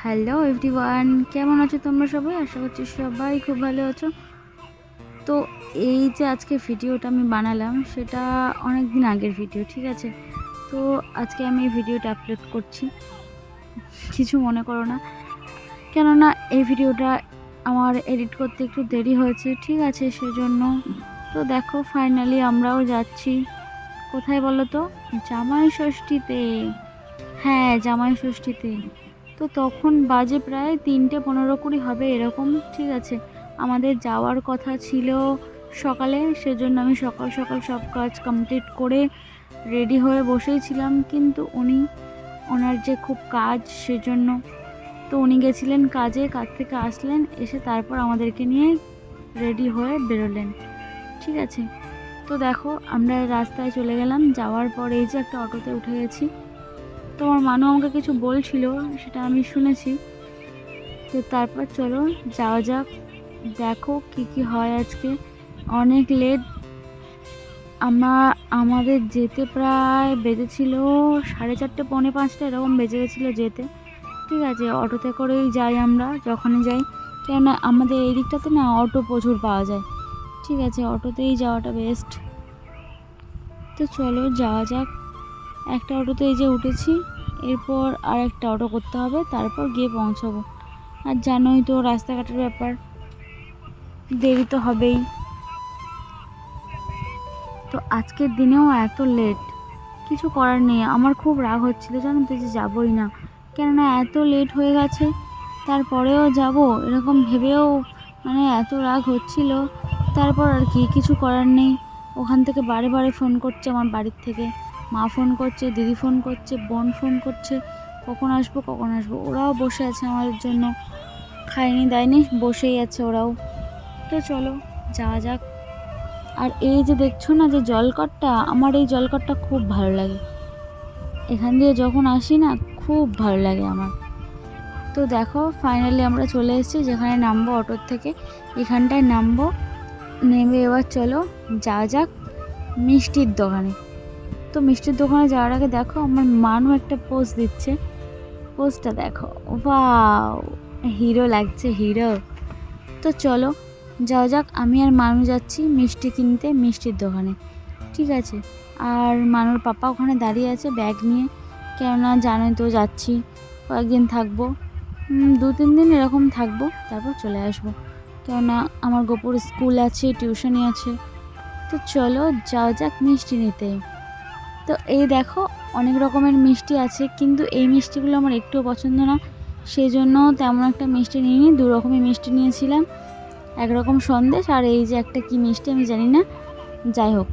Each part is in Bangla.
হ্যালো এভরিওয়ান, কেমন আছো তোমরা সবাই? আশা করছি সবাই খুব ভালো আছো। তো এই যে আজকে ভিডিওটা আমি বানালাম সেটা অনেক দিন আগের ভিডিও, ঠিক আছে? তো আজকে আমি এই ভিডিওটা আপলোড করছি, কিছু মনে করো না। কেননা এই ভিডিওটা আমার এডিট করতে একটু দেরি হয়েছে, ঠিক আছে? সেজন্য তো দেখো ফাইনালি আমরাও যাচ্ছি। কোথায় বলো তো? জামাই ষষ্ঠীতে। হ্যাঁ, জামাই ষষ্ঠীতে। তো তখন বাজে প্রায় 3:15-20 হবে এরকম, ঠিক আছে? আমাদের যাওয়ার কথা ছিল সকালে, সেজন্য আমি সকাল সকাল সব কাজ কমপ্লিট করে রেডি হয়ে বসেই ছিলাম, কিন্তু ওনার যে খুব কাজ সেজন্য তো উনি গেছিলেন কাজে, কাজ থেকে আসলেন, এসে তারপর আমাদেরকে নিয়ে রেডি হয়ে বেরোলেন, ঠিক আছে? তো দেখো আমরা রাস্তায় চলে গেলাম, যাওয়ার পর এই যে একটা অটোতে উঠে গেছি। তোমার মানু আমাকে কিছু বলছিল, সেটা আমি শুনেছি। তো তারপর চলো যাওয়া যাক, দেখো কি কি হয় আজকে। অনেক লেট, আমাদের যেতে প্রায় বেজেছিল 4:30 4:45 এরকম বেজে গেছিলো যেতে, ঠিক আছে? অটোতে করেই যাই আমরা যখনই যাই, কেননা আমাদের এই দিকটাতে না অটো প্রচুর পাওয়া যায়, ঠিক আছে? অটোতেই যাওয়াটা বেস্ট। তো চলো যাওয়া যাক। একটা অটোতে এই যে উঠেছি, এরপর আর একটা অটো করতে হবে, তারপর গিয়ে পৌঁছাবো। আর জানোই তো রাস্তাঘাটের ব্যাপার, দেরি তো হবেই। তো আজকের দিনেও এত লেট, কিছু করার নেই। আমার খুব রাগ হচ্ছিল, জানো তো, যে যাবোই না, কেননা এত লেট হয়ে গেছে, তারপরেও যাব এরকম ভেবেও মানে এত রাগ হচ্ছিল। তারপর আর কি, কিছু করার নেই। ওখান থেকে বারে বারে ফোন করছে আমার বাড়ির থেকে, মা ফোন করছে, দিদি ফোন করছে, বোন ফোন করছে, কখন আসবো কখন আসবো। ওরাও বসে আছে আমাদের জন্য, খায়নি দায়নি, বসেই আছে ওরাও। তো চলো যাওয়া যাক। আর এই যে দেখছো না যে জলকরটা, আমার এই জলকরটা খুব ভালো লাগে, এখান দিয়ে যখন আসি না খুব ভালো লাগে আমার। তো দেখো ফাইনালি আমরা চলে এসেছি যেখানে নামবো অটোর থেকে, এখানটায় নামবো। নেমে এবার চলো যাওয়া যাক মিষ্টির দোকানে। তো মিষ্টির দোকানে যাওয়ার আগে দেখো আমার মানু একটা পোজ দিচ্ছে, পোজটা দেখো, ওয়াও, হিরো লাগছে, হিরো। তো চলো যাওয়া যাক, আমি আর মানু যাচ্ছি মিষ্টি কিনতে মিষ্টির দোকানে, ঠিক আছে? আর মানুর পাপা ওখানে দাঁড়িয়ে আছে ব্যাগ নিয়ে, কেননা জানোই তো যাচ্ছি, কয়েকদিন থাকবো, 2-3 দিন এরকম থাকবো, তারপর চলে আসবো, কেননা আমার গোপুর স্কুল আছে, টিউশনি আছে। তো চলো যাওয়া যাক মিষ্টি নিতে। তো এই দেখো অনেক রকমের মিষ্টি আছে, কিন্তু এই মিষ্টিগুলো আমার একটুও পছন্দ না, সেই জন্য তেমন একটা মিষ্টি নিইনি। 2 রকমের মিষ্টি নিয়েছিলাম, একরকম সন্দেশ আর এই যে একটা কি মিষ্টি আমি জানি না, যাই হোক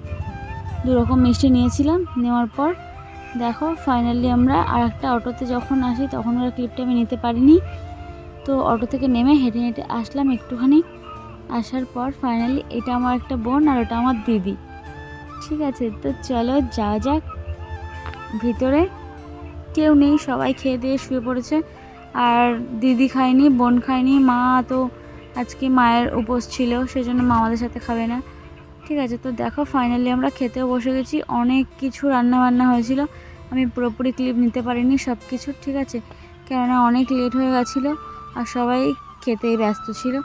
2 রকম মিষ্টি নিয়েছিলাম। নেওয়ার পর দেখো ফাইনালি আমরা আর একটা অটোতে যখন আসি, তখন ওরা ক্লিপটা আমি নিতে পারিনি। তো অটো থেকে নেমে হেঁটে হেঁটে আসলাম একটুখানি, আসার পর ফাইনালি এটা আমার একটা বোন আর ওটা আমার দিদি, ঠিক আছে? তো চলো যাওয়া যাক। ভিতরে কেউ নেই, সবাই খেয়ে দিয়ে শুয়ে পড়েছে, আর দিদি খায়নি, বোন খায়নি, মা তো আজকে মায়ের উপোস ছিল, সেজন্য মা আমাদের সাথে খাবে না, ঠিক আছে? তো দেখো ফাইনালি আমরা খেতেও বসে গেছি, অনেক কিছু রান্না বান্না হয়েছিল, আমি পুরোপুরি ক্লিপ নিতে পারিনি সব কিছু, ঠিক আছে? কেননা অনেক লেট হয়ে গেছিলো আর সবাই খেতেই ব্যস্ত ছিল,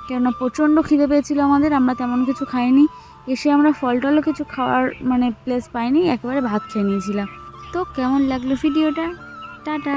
কেননা প্রচণ্ড খিদে পেয়েছিল আমাদের, আমরা তেমন কিছু খাইনি। এসে আমরা ফল টলও কিছু খাওয়ার মানে প্লেস পাইনি, একেবারে ভাত খেয়ে নিয়েছিলাম। তো কেমন লাগলো ভিডিওটা? টাটা।